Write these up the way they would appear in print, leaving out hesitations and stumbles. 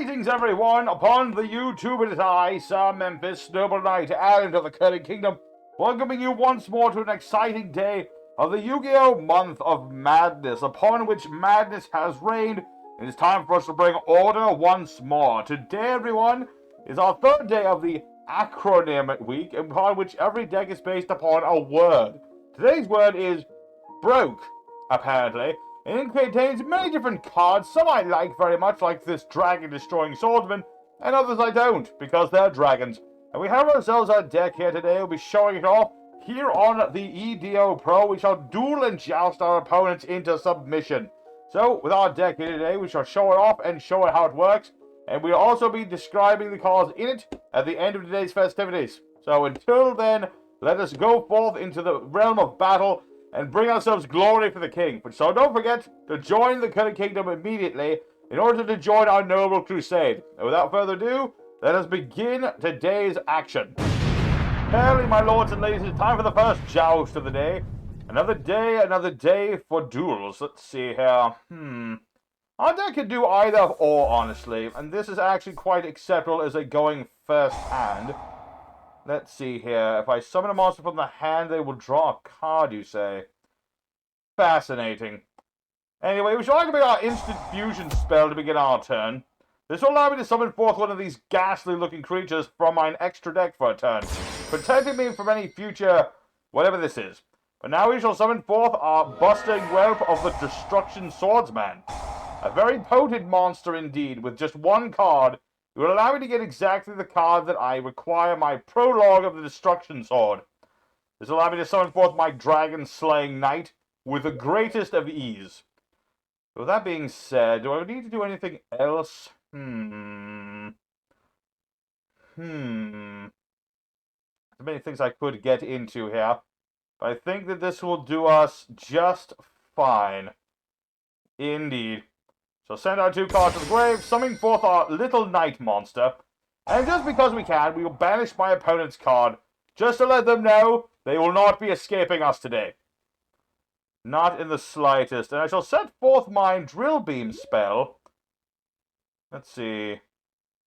Greetings, everyone, upon the YouTube. It is I, Sir Memphis, Noble Knight, Allen of the Curling Kingdom, welcoming you once more to an exciting day of the Yu-Gi-Oh! Month of Madness, upon which madness has reigned. It is time for us to bring order once more. Today, everyone, is our third day of the acronym week, upon which every deck is based upon a word. Today's word is broke, apparently. And it contains many different cards. Some I like very much, like this Dragon Destroying Swordsman, and others I don't, because they're dragons. And we have ourselves our deck here today. We'll be showing it off here on the EDO Pro. We shall duel and joust our opponents into submission. So, with our deck here today, we shall show it off and show it how it works. And we'll also be describing the cards in it at the end of today's festivities. So, until then, let us go forth into the realm of battle and bring ourselves glory for the king. So don't forget to join the Curling Kingdom immediately in order to join our noble crusade. And without further ado, let us begin today's action. Apparently, my lords and ladies, it's time for the first joust of the day. Another day for duels. Let's see here. Our deck could do either or, honestly. And this is actually quite acceptable as a going first hand. Let's see here. If I summon a monster from the hand, they will draw a card, you say. Fascinating. Anyway, we shall activate our instant fusion spell to begin our turn. This will allow me to summon forth one of these ghastly-looking creatures from my extra deck for a turn, protecting me from any future whatever this is. But now we shall summon forth our Busting Whelp of the Destruction Swordsman. A very potent monster indeed, with just one card. It will allow me to get exactly the card that I require, my Prologue of the Destruction Sword. This will allow me to summon forth my Dragon-Slaying Knight with the greatest of ease. With that being said, do I need to do anything else? There's many things I could get into here, but I think that this will do us just fine. Indeed. So send our two cards to the grave, summoning forth our little knight monster. And just because we can, we will banish my opponent's card, just to let them know they will not be escaping us today. Not in the slightest. And I shall set forth my Drill Beam spell. Let's see.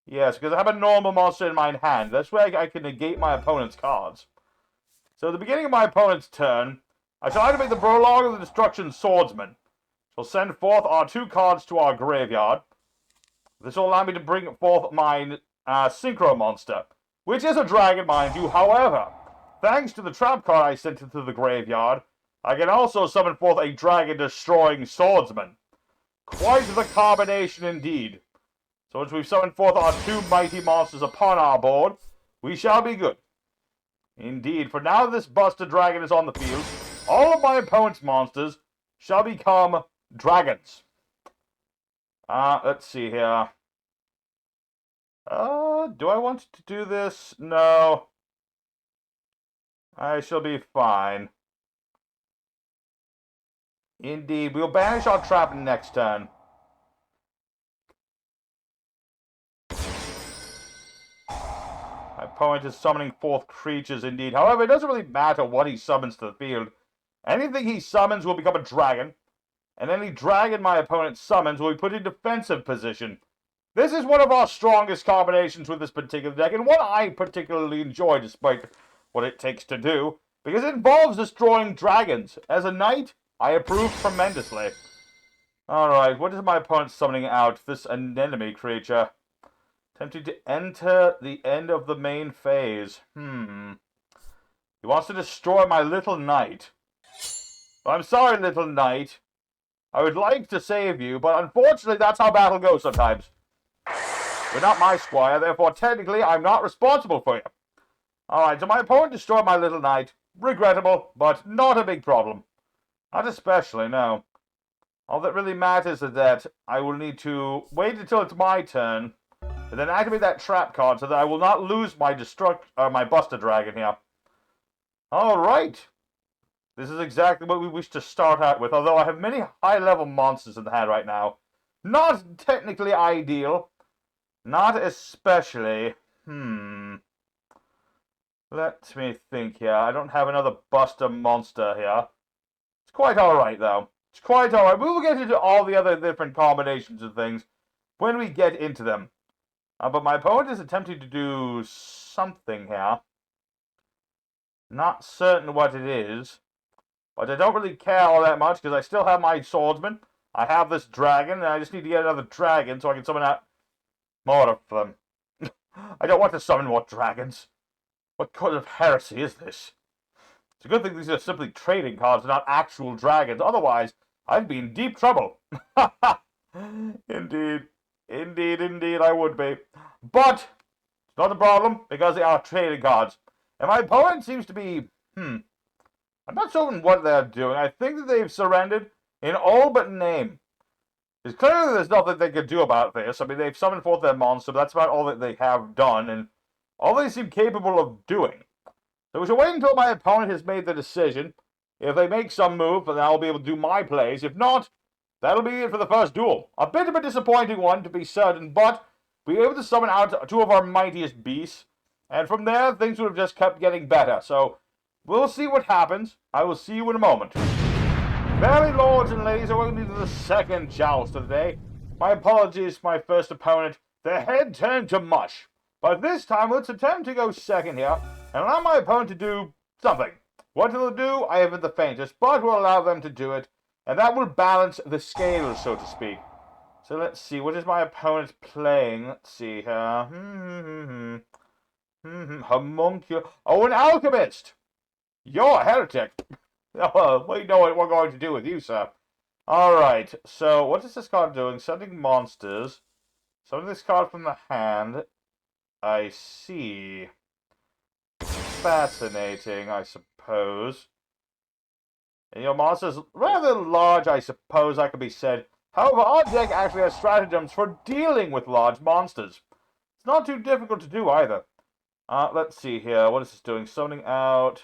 Yes, because I have a normal monster in my hand. That's where I can negate my opponent's cards. So at the beginning of my opponent's turn, I shall activate the Prologue of the Destruction Swordsman. We'll send forth our two cards to our graveyard. This will allow me to bring forth my Synchro Monster, which is a dragon, mind you. However, thanks to the trap card I sent into the graveyard, I can also summon forth a Dragon-Destroying Swordsman. Quite the combination indeed. So once we've summoned forth our two mighty monsters upon our board, we shall be good. Indeed, for now this Buster Dragon is on the field, all of my opponent's monsters shall become dragons. Let's see here. Do I want to do this? No. I shall be fine. Indeed, we'll banish our trap next turn. My opponent is summoning forth creatures indeed. However, it doesn't really matter what he summons to the field. Anything he summons will become a dragon. And any dragon my opponent summons will be put in defensive position. This is one of our strongest combinations with this particular deck, and one I particularly enjoy despite what it takes to do, because it involves destroying dragons. As a knight, I approve tremendously. Alright, what is my opponent summoning out? This anemone creature. Attempting to enter the end of the main phase. He wants to destroy my little knight. I'm sorry, little knight. I would like to save you, but unfortunately that's how battle goes sometimes. You're not my squire, therefore technically I'm not responsible for you. Alright, so my opponent destroyed my little knight. Regrettable, but not a big problem. Not especially, no. All that really matters is that I will need to wait until it's my turn, and then activate that trap card so that I will not lose my my Buster Dragon here. Alright. This is exactly what we wish to start out with, although I have many high-level monsters in the hand right now. Not technically ideal. Not especially. Let me think here. I don't have another Buster monster here. It's quite alright, though. It's quite alright. We will get into all the other different combinations of things when we get into them. But my opponent is attempting to do something here. Not certain what it is. But I don't really care all that much, because I still have my swordsman. I have this dragon, and I just need to get another dragon so I can summon out more of them. I don't want to summon more dragons. What kind of heresy is this? It's a good thing these are simply trading cards and not actual dragons. Otherwise, I'd be in deep trouble. Indeed. Indeed, I would be. But, it's not a problem, because they are trading cards. And my opponent seems to be, I'm not certain what they're doing. I think that they've surrendered in all but name. It's clear that there's nothing they can do about this. I mean, they've summoned forth their monster, but that's about all that they have done, and all they seem capable of doing. So we should wait until my opponent has made the decision. If they make some move, then I'll be able to do my plays. If not, that'll be it for the first duel. A bit of a disappointing one, to be certain, but we were able to summon out two of our mightiest beasts, and from there, things would have just kept getting better. So, we'll see what happens. I will see you in a moment. Very lords and ladies, welcome to the second joust of the day. My apologies to my first opponent. Their head turned to mush. But this time, let's attempt to go second here, and allow my opponent to do something. What he'll do, I haven't the faintest, but we'll allow them to do it, and that will balance the scales, so to speak. So let's see, what is my opponent playing? Let's see here. Homunculus. Oh, an alchemist! You're a heretic. Well, we know what we're going to do with you, sir. Alright, so what is this card doing? Sending monsters. Sending this card from the hand. I see. Fascinating, I suppose. And your monster's rather large, I suppose that could be said. However, our deck actually has stratagems for dealing with large monsters. It's not too difficult to do either. Let's see here. What is this doing? Summoning out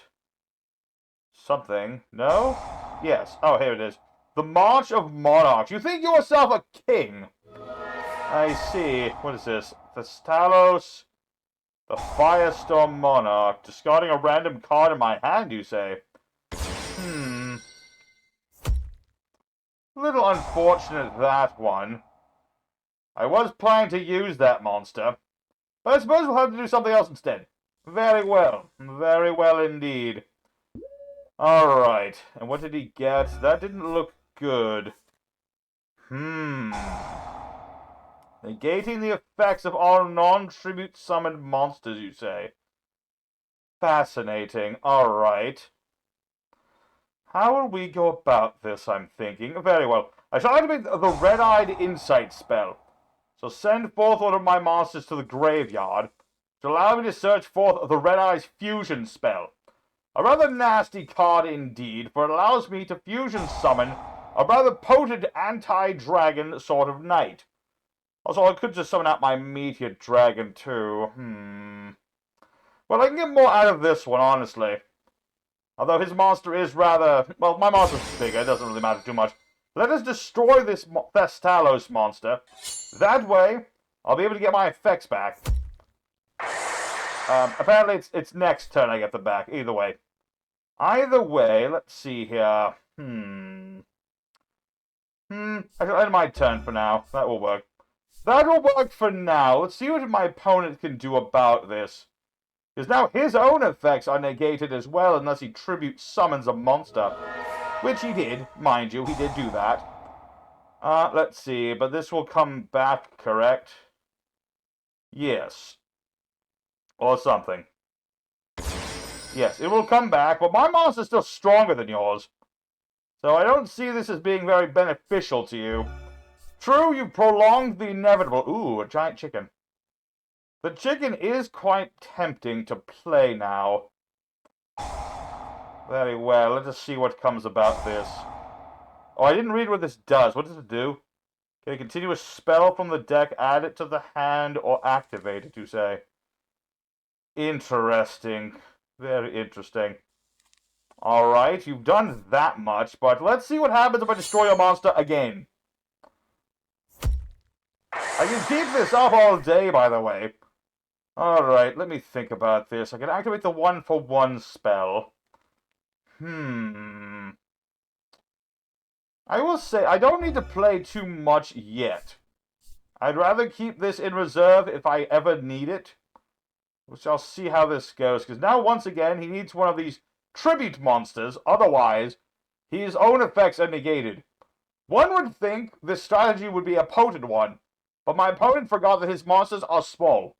something. No? Yes. Oh, here it is. The March of Monarchs. You think yourself a king? I see. What is this? Thestalos, the Firestorm Monarch. Discarding a random card in my hand, you say? A little unfortunate, that one. I was planning to use that monster, but I suppose we'll have to do something else instead. Very well. Very well indeed. Alright, and what did he get? That didn't look good. Negating the effects of all non-tribute summoned monsters, you say? Fascinating. Alright. How will we go about this, I'm thinking? Very well. I shall activate the Red-Eyed Insight spell. So send forth one of my monsters to the graveyard to allow me to search forth the Red-Eye's Fusion spell. A rather nasty card indeed, for it allows me to fusion summon a rather potent anti-dragon sort of knight. Also, I could just summon out my Meteor Dragon too. Well, I can get more out of this one, honestly. Although his monster is rather... Well, my monster's bigger, it doesn't really matter too much. Let us destroy this Thestalos monster. That way, I'll be able to get my effects back. Apparently, it's next turn I get them back. Either way. Either way, let's see here. I shall end my turn for now. That will work. That will work for now. Let's see what my opponent can do about this. Because now his own effects are negated as well unless he tribute summons a monster. Which he did, mind you. He did do that. Let's see. But this will come back, correct? Yes. Or something. Yes, it will come back, but my monster's still stronger than yours. So I don't see this as being very beneficial to you. True, you've prolonged the inevitable. Ooh, a giant chicken. The chicken is quite tempting to play now. Very well, let us see what comes about this. Oh, I didn't read what this does. What does it do? Can you continue a spell from the deck, add it to the hand, or activate it, you say? Interesting. Very interesting. Alright, you've done that much, but let's see what happens if I destroy your monster again. I can keep this up all day, by the way. Alright, let me think about this. I can activate the 1-for-1 spell. I will say, I don't need to play too much yet. I'd rather keep this in reserve if I ever need it. We shall see how this goes, because now, once again, he needs one of these tribute monsters, otherwise, his own effects are negated. One would think this strategy would be a potent one, but my opponent forgot that his monsters are small.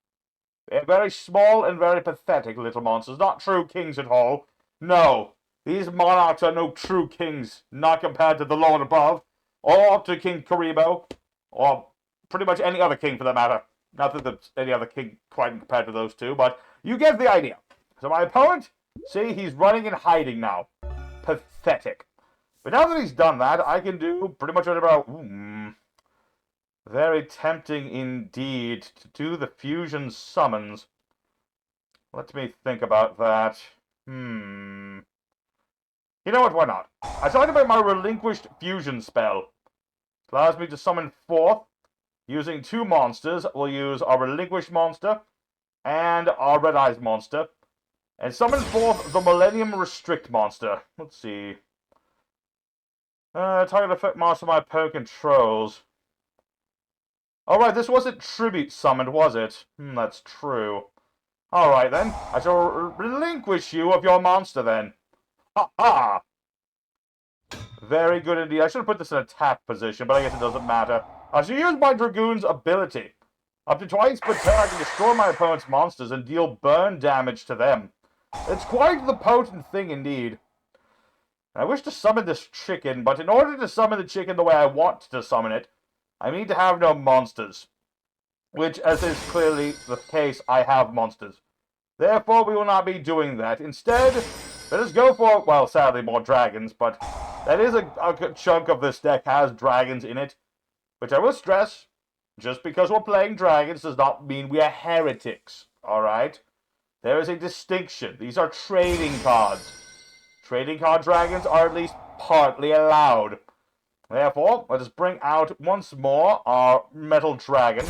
They're very small and very pathetic little monsters, not true kings at all. No, these monarchs are no true kings, not compared to the Lord above, or to King Karibo, or pretty much any other king for that matter. Not that there's any other king quite compared to those two, but you get the idea. So my opponent, see, he's running and hiding now. Pathetic. But now that he's done that, I can do pretty much whatever I... Very tempting indeed to do the fusion summons. Let me think about that. You know what, why not? I talked about my relinquished fusion spell. It allows me to summon forth using two monsters. We'll use our relinquished monster and our red eyes monster. And summon forth the Millennium Restrict monster. Let's see. Target effect monster my opponent controls. Alright, this wasn't tribute summoned, was it? That's true. Alright then, I shall relinquish you of your monster then. Ha-ha! Very good indeed. I should have put this in attack position, but I guess it doesn't matter. I shall use my Dragoon's ability. Up to twice per turn, I can destroy my opponent's monsters and deal burn damage to them. It's quite the potent thing indeed. I wish to summon this chicken, but in order to summon the chicken the way I want to summon it, I need to have no monsters. Which, as is clearly the case, I have monsters. Therefore, we will not be doing that. Instead, let us go for, well, sadly, more dragons, but that is a chunk of this deck has dragons in it. Which I will stress, just because we're playing dragons does not mean we are heretics, alright? There is a distinction. These are trading cards. Trading card dragons are at least partly allowed. Therefore, let us bring out once more our metal dragon.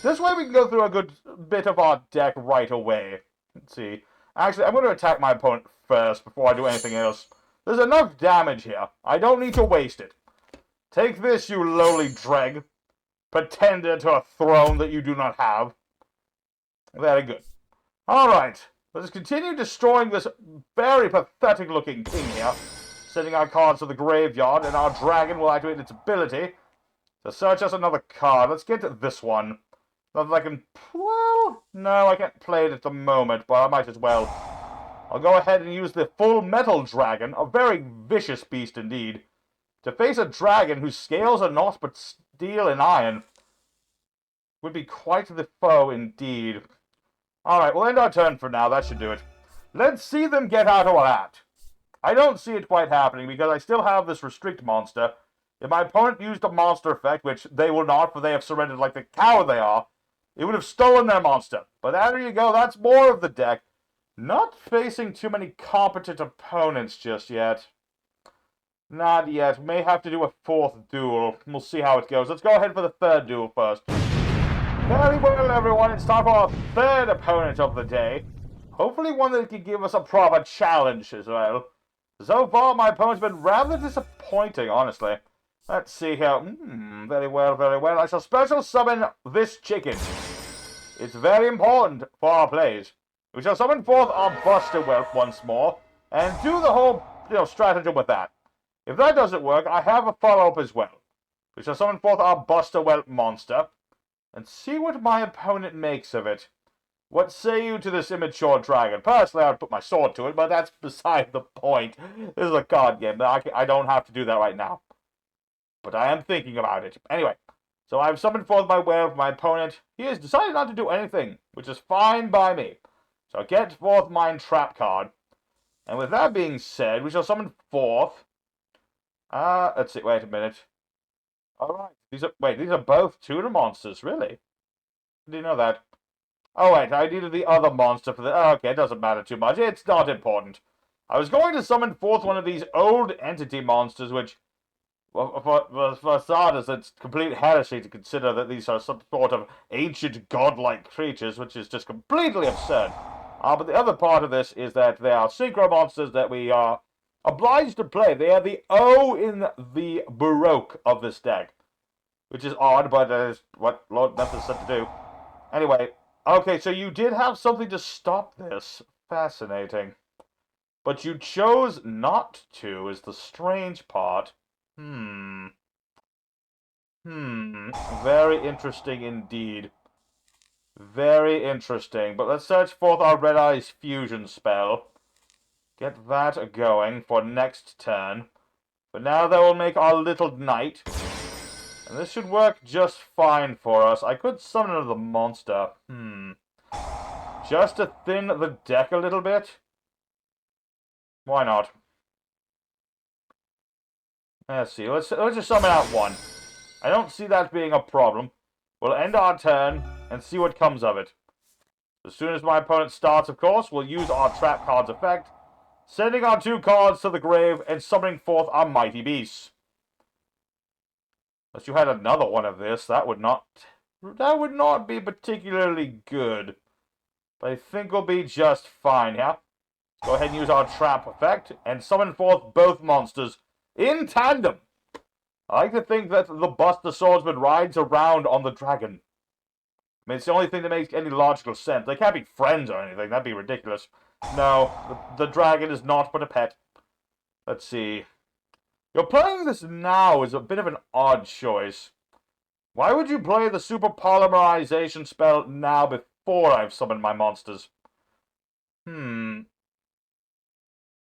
This way we can go through a good bit of our deck right away. Let's see. Actually, I'm going to attack my opponent first before I do anything else. There's enough damage here. I don't need to waste it. Take this, you lowly dreg. Pretender to a throne that you do not have. Very good. Alright. Let us continue destroying this very pathetic-looking king here. Sending our cards to the graveyard, and our dragon will activate its ability to search us another card. Let's get to this one. Not that I can... Well, no, I can't play it at the moment, but I might as well. I'll go ahead and use the full metal dragon, a very vicious beast indeed, to face a dragon whose scales are naught but steel and iron. Would be quite the foe indeed. Alright, we'll end our turn for now. That should do it. Let's see them get out of that. I don't see it quite happening because I still have this restrict monster. If my opponent used a monster effect, which they will not, for they have surrendered like the coward they are, it would have stolen their monster. But there you go, that's more of the deck. Not facing too many competent opponents just yet. Not yet. May have to do a fourth duel. We'll see how it goes. Let's go ahead for the third duel first. Very well, everyone. It's time for our third opponent of the day. Hopefully one that can give us a proper challenge as well. So far, my opponent's been rather disappointing, honestly. Let's see here. Very well, very well. I shall special summon this chicken. It's very important for our plays. We shall summon forth our Buster Whelp once more, and do the whole, stratagem with that. If that doesn't work, I have a follow-up as well. We shall summon forth our Buster Whelp monster, and see what my opponent makes of it. What say you to this immature dragon? Personally, I'd put my sword to it, but that's beside the point. This is a card game. I don't have to do that right now. But I am thinking about it. Anyway, so I've summoned forth my werewolf, my opponent. He has decided not to do anything, which is fine by me. So I get forth my entrap card. And with that being said, we shall summon forth... let's see, wait a minute. Alright, these are both tutor monsters, really? Did you know that? Oh wait, I needed the other monster for the... okay, it doesn't matter too much. It's not important. I was going to summon forth one of these old entity monsters, which... well, for starters, it's complete heresy to consider that these are some sort of ancient godlike creatures, which is just completely absurd. But the other part of this is that they are synchro monsters that we are obliged to play. They are the O in the Baroque of this deck. which is odd, but that is what Lord Memphis said to do. Anyway, okay, so you did have something to stop this. Fascinating. But you chose not to, is the strange part. Very interesting indeed. Very interesting. But let's search forth our Red Eyes fusion spell. Get that going for next turn. But now that will make our little knight. And this should work just fine for us. I could summon another monster. Just to thin the deck a little bit? Why not? Let's see. Let's just summon out one. I don't see that being a problem. We'll end our turn and see what comes of it. As soon as my opponent starts, of course, we'll use our trap card's effect, sending our 2 cards to the grave and summoning forth our mighty beasts. Unless you had another one of this, that would not be particularly good. But I think we'll be just fine here. Go ahead and use our trap effect and summon forth both monsters in tandem. I like to think that the Buster Swordsman rides around on the dragon. I mean, it's the only thing that makes any logical sense. They can't be friends or anything. That'd be ridiculous. No, the dragon is naught but a pet. Let's see. You're playing this now is a bit of an odd choice. Why would you play the super polymerization spell now before I've summoned my monsters?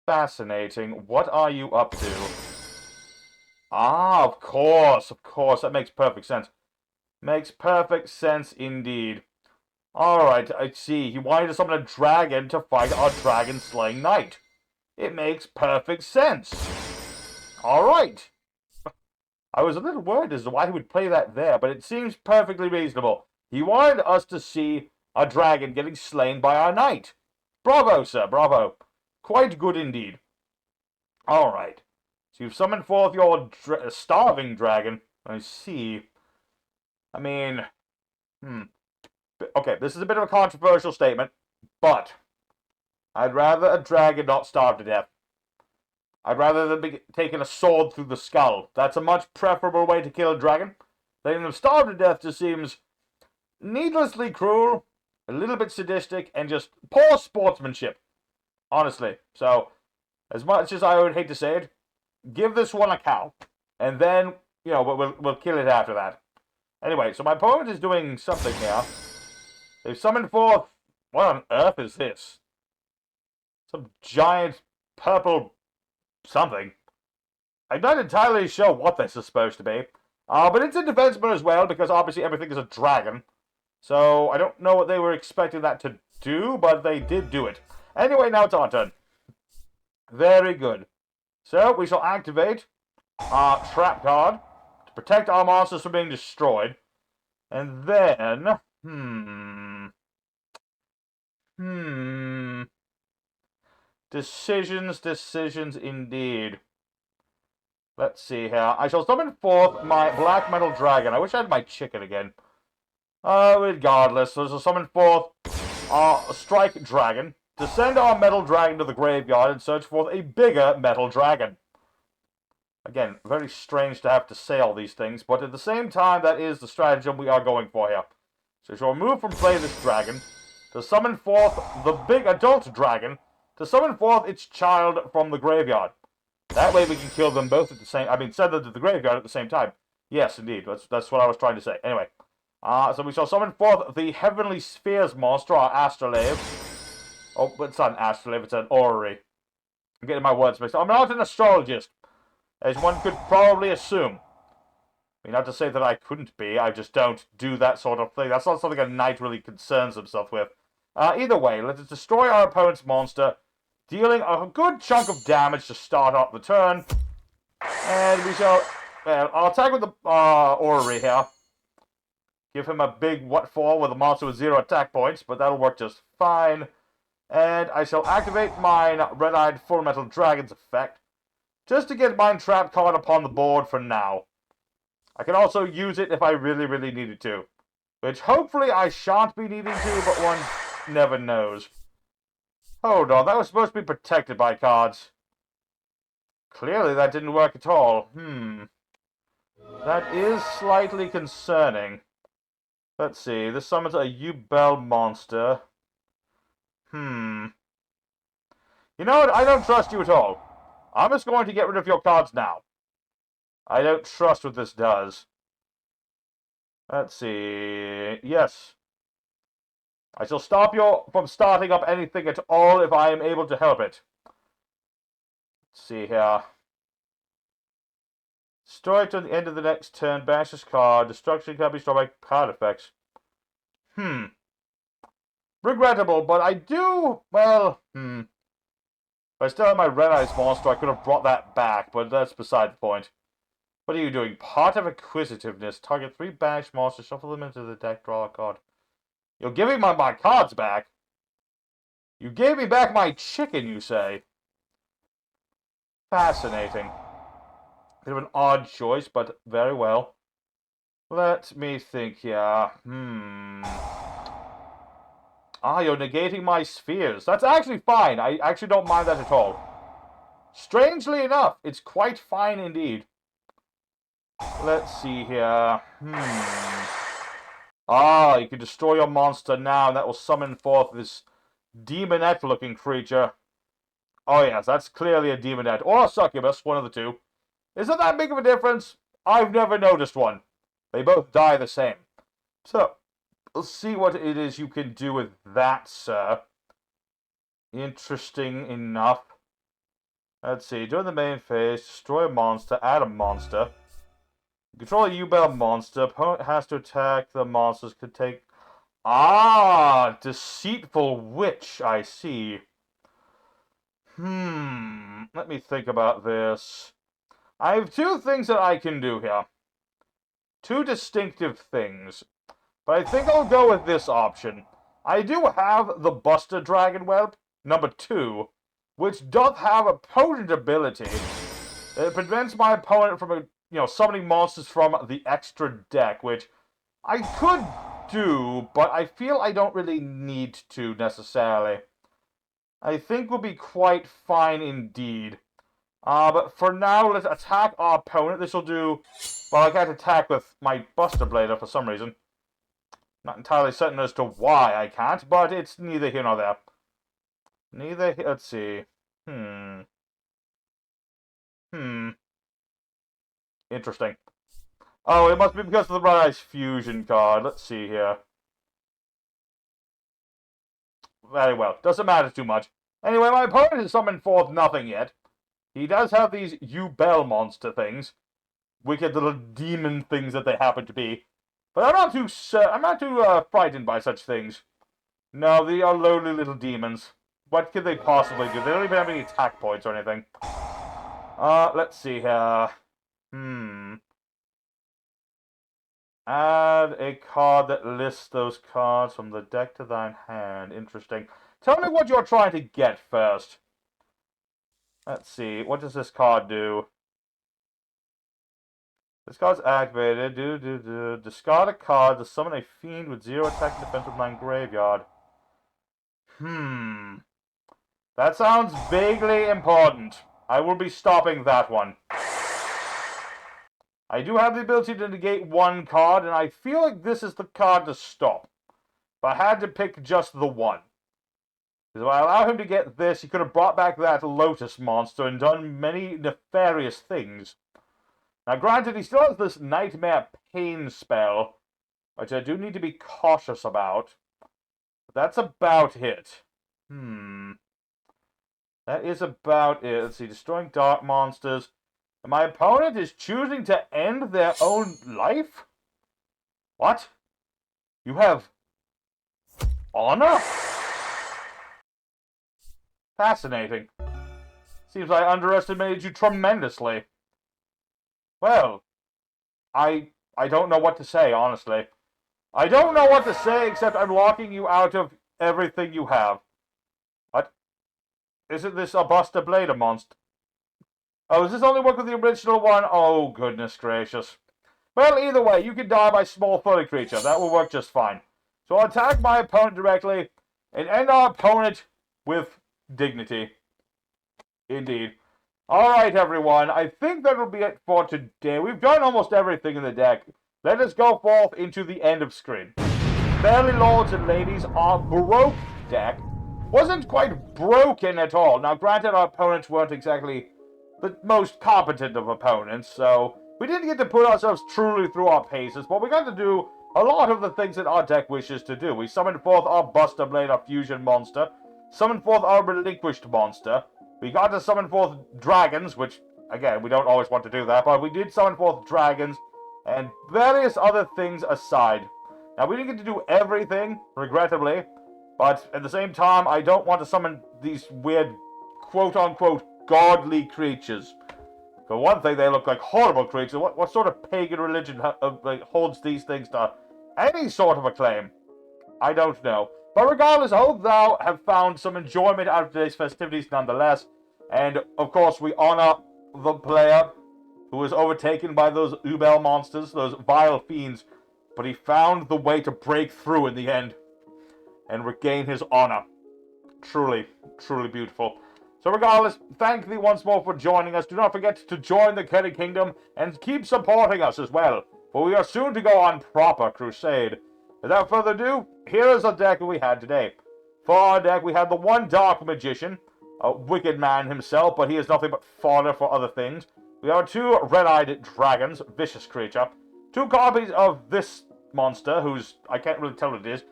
Fascinating. What are you up to? Ah, of course. That makes perfect sense. Makes perfect sense indeed. Alright, I see. He wanted to summon a dragon to fight our dragon-slaying knight. It makes perfect sense. Alright. I was a little worried as to why he would play that there, but it seems perfectly reasonable. He wanted us to see a dragon getting slain by our knight. Bravo, sir, bravo. Quite good indeed. Alright. So you've summoned forth your starving dragon. I see. I mean, okay, this is a bit of a controversial statement, but I'd rather a dragon not starve to death. I'd rather them be taking a sword through the skull. That's a much preferable way to kill a dragon. Letting them starve to death just seems needlessly cruel, a little bit sadistic, and just poor sportsmanship. Honestly. So, as much as I would hate to say it, give this one a cow. And then, you know, we'll kill it after that. Anyway, so my opponent is doing something here. They've summoned forth... What on earth is this? Some giant purple something. I'm not entirely sure what this is supposed to be. But it's a defenseman as well, because obviously everything is a dragon. So I don't know what they were expecting that to do, but they did do it. Anyway, now it's our turn. Very good. So we shall activate our trap card to protect our monsters from being destroyed. And then... Decisions indeed. Let's see here. I shall summon forth my black metal dragon. I wish I had my chicken again. Regardless, so I shall summon forth our strike dragon to send our metal dragon to the graveyard and search for a bigger metal dragon. Again, very strange to have to say all these things, but at the same time, that is the stratagem we are going for here. So we shall remove from play this dragon to summon forth the big adult dragon to summon forth its child from the graveyard. That way we can kill them both at the same... send them to the graveyard at the same time. Yes, indeed. That's what I was trying to say. Anyway. So we shall summon forth the Heavenly Spheres monster, our Astrolabe. Oh, but it's not an Astrolabe, it's an Orrery. I'm getting my words mixed up. I'm not an astrologist, as one could probably assume. I mean, not to say that I couldn't be, I just don't do that sort of thing. That's not something a knight really concerns himself with. Either way, let us destroy our opponent's monster, dealing a good chunk of damage to start off the turn. And we shall... I'll attack with the Orrery here. Give him a big what-for with a monster with 0 attack points, but that'll work just fine. And I shall activate mine Red-Eyed Full Metal Dragon's effect, just to get mine trap card upon the board for now. I can also use it if I really, really needed to. Which hopefully I shan't be needing to, but one never knows. Hold on, that was supposed to be protected by cards. Clearly that didn't work at all. That is slightly concerning. Let's see. This summons a Yubel monster. You know what? I don't trust you at all. I'm just going to get rid of your cards now. I don't trust what this does. Let's see. Yes. I shall stop you from starting up anything at all if I am able to help it. Let's see here. Destroy it to the end of the next turn. Banish this card. Destruction can be destroyed by card effects. Regrettable, but I do... Well, If I still had my Red Eyes monster, I could have brought that back, but that's beside the point. What are you doing? Part of Acquisitiveness. Target 3 banished monsters. Shuffle them into the deck. Draw a card. You're giving my cards back? You gave me back my chicken, you say? Fascinating. Bit of an odd choice, but very well. Let me think here. You're negating my spheres. That's actually fine. I actually don't mind that at all. Strangely enough, it's quite fine indeed. Let's see here. You can destroy your monster now, and that will summon forth this demonette-looking creature. Oh yes, that's clearly a demonette. Or a succubus, one of the two. Isn't that big of a difference? I've never noticed one. They both die the same. So, let's see what it is you can do with that, sir. Interesting enough. Let's see. During the main phase, destroy a monster, add a monster. Control a Yubel monster. Opponent has to attack the monsters. Could take... Deceitful Witch. I see. Let me think about this. I have two things that I can do here. Two distinctive things. But I think I'll go with this option. I do have the Buster Dragon Whelp, number 2, which doth have a potent ability. It prevents my opponent from, summoning monsters from the extra deck, which I could do, but I feel I don't really need to necessarily. I think we'll be quite fine indeed. But for now, let's attack our opponent. This will do... Well, I can't attack with my Buster Blader for some reason. Not entirely certain as to why I can't, but it's neither here nor there. Let's see. Interesting. Oh, it must be because of the Red Eyes Fusion card. Let's see here. Very well. Doesn't matter too much. Anyway, my opponent has summoned forth nothing yet. He does have these Yubel monster things. Wicked little demon things that they happen to be. But I'm not too frightened by such things. No, they are lowly little demons. What could they possibly do? They don't even have any attack points or anything. Let's see here. Add a card that lists those cards from the deck to thine hand. Interesting. Tell me what you're trying to get first. Let's see. What does this card do? This card's activated. Discard a card to summon a fiend with 0 attack and defense from my graveyard. That sounds vaguely important. I will be stopping that one. I do have the ability to negate one card, and I feel like this is the card to stop. If I had to pick just the one. Because if I allow him to get this, he could have brought back that Lotus monster and done many nefarious things. Now, granted, he still has this Nightmare Pain spell, which I do need to be cautious about. But that's about it. That is about it. Let's see, destroying dark monsters. And my opponent is choosing to end their own life? What? You have... honor? Fascinating. Seems I underestimated you tremendously. Well, I don't know what to say, honestly. I don't know what to say except I'm locking you out of everything you have. What? Isn't this a Buster Blader monster? Oh, does this only work with the original one? Oh, goodness gracious. Well, either way, you can die by small furry creature. That will work just fine. So I'll attack my opponent directly and end our opponent with dignity. Indeed. Alright, everyone, I think that'll be it for today. We've done almost everything in the deck. Let us go forth into the end of screen. Fairly, lords and ladies, our Baroque deck wasn't quite broken at all. Now, granted, our opponents weren't exactly the most competent of opponents, so we didn't get to put ourselves truly through our paces, but we got to do a lot of the things that our deck wishes to do. We summoned forth our Buster Blade, our fusion monster, summoned forth our relinquished monster. We got to summon forth dragons, which, again, we don't always want to do that, but we did summon forth dragons, and various other things aside. Now, we didn't get to do everything, regrettably, but at the same time, I don't want to summon these weird, quote-unquote, godly creatures. For one thing, they look like horrible creatures. What sort of pagan religion holds these things to any sort of acclaim? I don't know. But regardless, I hope thou have found some enjoyment out of today's festivities nonetheless. And, of course, we honor the player who was overtaken by those Ubel monsters, those vile fiends. But he found the way to break through in the end and regain his honor. Truly, truly beautiful. So regardless, thank thee once more for joining us. Do not forget to join the Kerry Kingdom and keep supporting us as well, for we are soon to go on proper crusade. Without further ado, here is the deck that we had today. For our deck, we had the one Dark Magician, a wicked man himself, but he is nothing but fodder for other things. We have two Red-Eyed Dragons, vicious creature. Two copies of this monster, whose, I can't really tell what it is.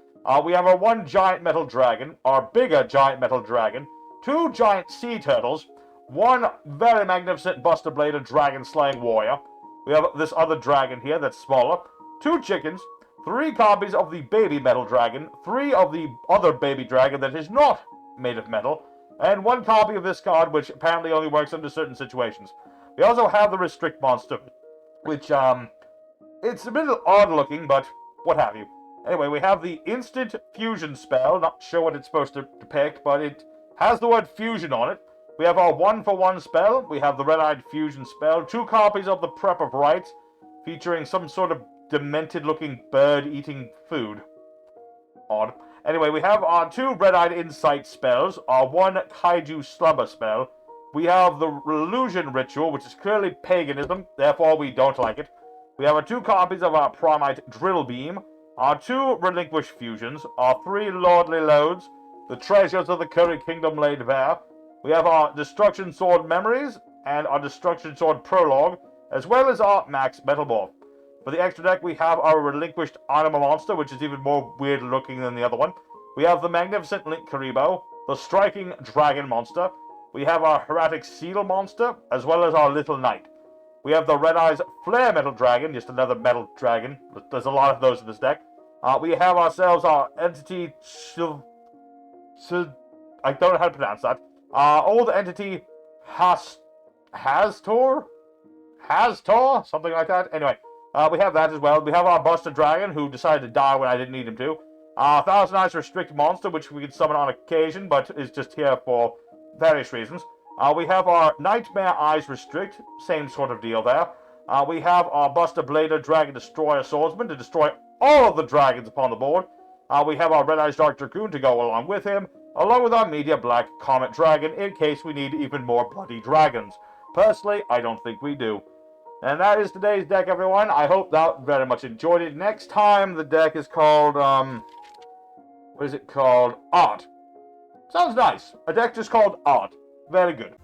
We have our one Giant Metal Dragon, our bigger Giant Metal Dragon, two Giant Sea Turtles, one very magnificent Buster Blade, a Dragon-Slaying Warrior. We have this other dragon here that's smaller, two chickens, three copies of the Baby Metal Dragon, three of the other Baby Dragon that is not made of metal, and one copy of this card, which apparently only works under certain situations. We also have the Restrict Monster, which, it's a bit odd looking, but what have you. Anyway, we have the Instant Fusion spell, not sure what it's supposed to depict, but it has the word fusion on it. We have our 1-for-1 spell, we have the Red-Eyed Fusion spell, two copies of the Prep of Rites, featuring some sort of demented-looking bird eating food. Odd. Anyway, we have our two Red-Eyed Insight spells, our one Kaiju Slumber spell. We have the Illusion Ritual, which is clearly paganism, therefore we don't like it. We have our two copies of our Primite Drill Beam, our two Relinquished Fusions, our three Lordly Loads, the Treasures of the Kerry Kingdom laid bare. We have our Destruction Sword Memories, and our Destruction Sword Prologue, as well as our Max Metalmorph. For the extra deck, we have our Relinquished Anima Monster, which is even more weird looking than the other one. We have the Magnificent Link Karibo, the Striking Dragon Monster. We have our Hieratic Seal Monster, as well as our Little Knight. We have the Red Eyes Flare Metal Dragon, just another metal dragon. There's a lot of those in this deck. We have ourselves our Entity... I don't know how to pronounce that. Old Entity Hastor? Something like that. Anyway, we have that as well. We have our Buster Dragon, who decided to die when I didn't need him to. Thousand Eyes Restrict Monster, which we can summon on occasion, but is just here for various reasons. We have our Nightmare Eyes Restrict, same sort of deal there. We have our Buster Blader Dragon Destroyer Swordsman to destroy all of the dragons upon the board. We have our Red Eyes Dark Dragoon to go along with him, along with our Media Black Comet Dragon in case we need even more bloody dragons. Personally, I don't think we do. And that is today's deck, everyone. I hope that very much enjoyed it. Next time, the deck is called, what is it called? Art. Sounds nice. A deck just called Art. Very good.